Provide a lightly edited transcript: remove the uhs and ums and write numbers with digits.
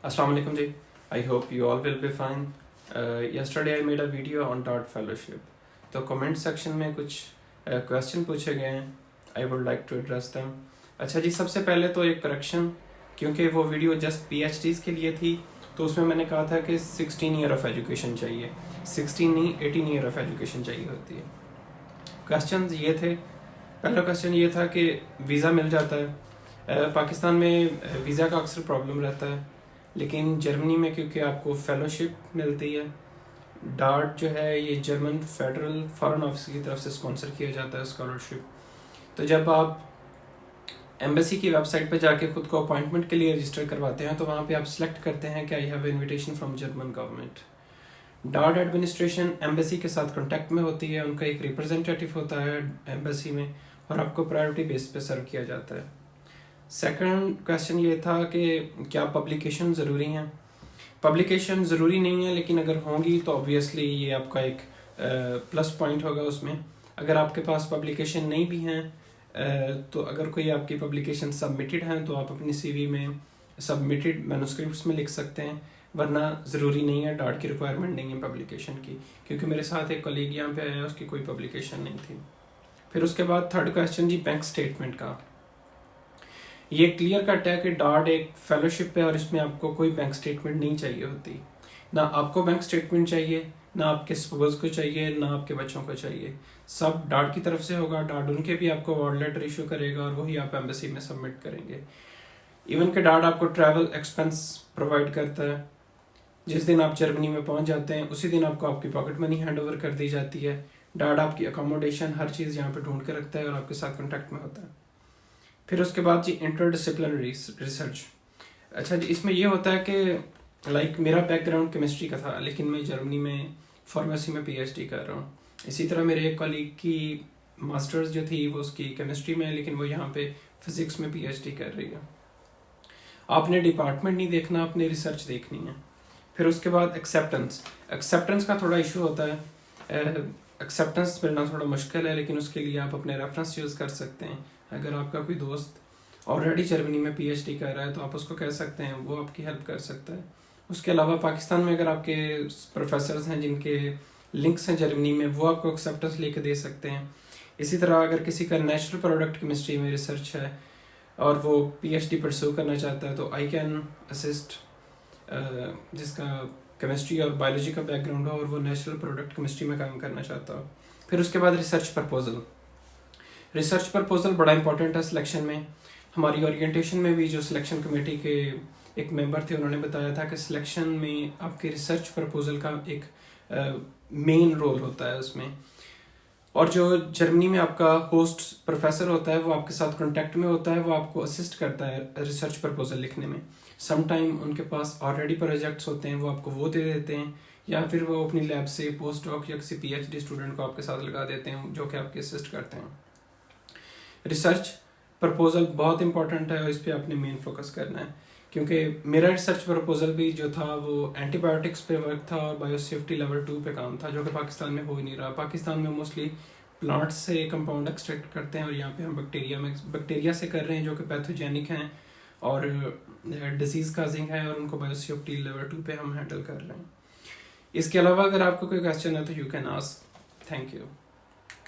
Assalamu alaikum ji. I hope you all will be fine. Yesterday I made a video on DART fellowship. तो comment section में कुछ question पूछे गए हैं. I would like to address them. अच्छा जी, सबसे पहले तो एक करेक्शन, क्योंकि वो वीडियो जस्ट PhDs के लिए थी, तो उसमें मैंने कहा था कि 16 ईयर ऑफ एजुकेशन चाहिए. 16 नहीं, 18 ईयर ऑफ एजुकेशन चाहिए होती है. क्वेश्चन ये थे. पहला क्वेश्चन ये था कि वीज़ा मिल जाता है. पाकिस्तान में वीज़ा का अक्सर प्रॉब्लम रहता है, लेकिन जर्मनी में क्योंकि आपको फेलोशिप मिलती है. डार्ट जो है ये जर्मन फेडरल फॉरेन ऑफिस की तरफ से स्पॉन्सर किया जाता है स्कॉलरशिप. तो जब आप एम्बेसी की वेबसाइट पे जाके खुद को अपॉइंटमेंट के लिए रजिस्टर करवाते हैं, तो वहाँ पे आप सिलेक्ट करते हैं कि I have invitation from German government. Dart administration embassy के साथ कांटेक्ट में होती है, उनका एक रिप्रेजेंटेटिव होता है एम्बेसी में, और आपको प्रायोरिटी बेस पे सर्व किया जाता है. सेकंड क्वेश्चन ये था कि क्या पब्लिकेशन ज़रूरी हैं. पब्लिकेशन ज़रूरी नहीं है, लेकिन अगर होंगी तो ऑब्वियसली ये आपका एक प्लस पॉइंट होगा उसमें. अगर आपके पास पब्लिकेशन नहीं भी हैं, तो अगर कोई आपकी पब्लिकेशन सबमिटेड हैं तो आप अपनी CV में सबमिटेड मैन्युस्क्रिप्ट्स में लिख सकते हैं, वरना ज़रूरी नहीं है. डार्ट की रिक्वायरमेंट नहीं है पब्लिकेशन की, क्योंकि मेरे साथ एक कलीग यहाँ पे आया, उसकी कोई पब्लिकेशन नहीं थी. फिर उसके बाद थर्ड क्वेश्चन जी, बैंक स्टेटमेंट का. ये क्लियर कट है कि डार्ट एक फेलोशिप है और इसमें आपको कोई बैंक स्टेटमेंट नहीं चाहिए होती. ना आपको बैंक स्टेटमेंट चाहिए, ना आपके स्पोर्स को चाहिए, ना आपके बच्चों को चाहिए. सब डार्ट की तरफ से होगा. डार्ट उनके भी आपको अवार्ड लेटर इशू करेगा और वही आप एम्बेसी में सबमिट करेंगे. इवन के डार्ट आपको ट्रैवल एक्सपेंस प्रोवाइड करता है. जिस दिन आप जर्मनी में पहुंच जाते हैं उसी दिन आपको आपकी पॉकेट मनी हैंड ओवर कर दी जाती है. डार्ट आपकी अकोमोडेशन हर चीज़ यहाँ पे ढूंढ के रखता है और आपके साथ कॉन्टैक्ट में होता है. फिर उसके बाद जी, इंटरडिसिप्लिनरी रिसर्च. अच्छा जी, इसमें ये होता है कि लाइक मेरा बैकग्राउंड केमिस्ट्री का था, लेकिन मैं जर्मनी में फार्मेसी में PhD कर रहा हूँ. इसी तरह मेरे एक कॉलीग की मास्टर्स जो थी वो उसकी केमिस्ट्री में है, लेकिन वो यहाँ पे फिजिक्स में PhD कर रही है. आपने डिपार्टमेंट नहीं देखना, आपने रिसर्च देखनी है. फिर उसके बाद एक्सेप्टेंस का थोड़ा इशू होता है. एक्सेप्टेंस मिलना थोड़ा मुश्किल है, लेकिन उसके लिए आप अपने रेफरेंस यूज़ कर सकते हैं. अगर आपका कोई दोस्त ऑलरेडी जर्मनी में PhD कर रहा है तो आप उसको कह सकते हैं, वो आपकी हेल्प कर सकता है. उसके अलावा पाकिस्तान में अगर आपके प्रोफेसर्स हैं जिनके लिंक्स हैं जर्मनी में, वो आपको एक्सेप्टेंस लेके दे सकते हैं. इसी तरह अगर किसी का नेचुरल प्रोडक्ट केमिस्ट्री में रिसर्च है और वो PhD परस्यू करना चाहता है, तो आई कैन असिस्ट. जिसका केमिस्ट्री और बायोलॉजी का बैकग्राउंड हो और वो नेचुरल प्रोडक्ट केमिस्ट्री में काम करना चाहता हो. फिर उसके बाद रिसर्च प्रपोजल बड़ा इंपॉर्टेंट है सिलेक्शन में. हमारी ओरिएंटेशन में भी जो सिलेक्शन कमेटी के एक मेंबर थे, उन्होंने बताया था कि सिलेक्शन में आपके रिसर्च प्रपोजल का एक मेन रोल होता है उसमें. और जो जर्मनी में आपका होस्ट प्रोफेसर होता है वो आपके साथ कांटेक्ट में होता है, वो आपको असिस्ट करता है रिसर्च प्रपोजल लिखने में. सम टाइम उनके पास ऑलरेडी प्रोजेक्ट्स होते हैं, वो आपको वो दे देते हैं, या फिर वो अपनी लैब से पोस्ट डॉक या किसी PhD स्टूडेंट को आपके साथ लगा देते हैं जो कि आपके असिस्ट करते हैं. रिसर्च प्रपोजल बहुत इंपॉर्टेंट है और इस पर आपने मेन फोकस करना है, क्योंकि मेरा रिसर्च प्रपोजल भी जो था वो एंटीबायोटिक्स पे वर्क था और बायोसेफ्टी लेवल 2 पे काम था, जो कि पाकिस्तान में हो ही नहीं रहा. पाकिस्तान में मोस्टली प्लांट्स से कंपाउंड एक्सट्रैक्ट करते हैं और यहाँ पे हम बैक्टीरिया से कर रहे हैं जो कि पैथोजेनिक हैं और डिजीज़ काजिंग है, और उनको बायोसेफ्टी लेवल 2 पे हम हैंडल कर रहे हैं. इसके अलावा अगर आपको कोई क्वेश्चन है तो you can ask. Thank you.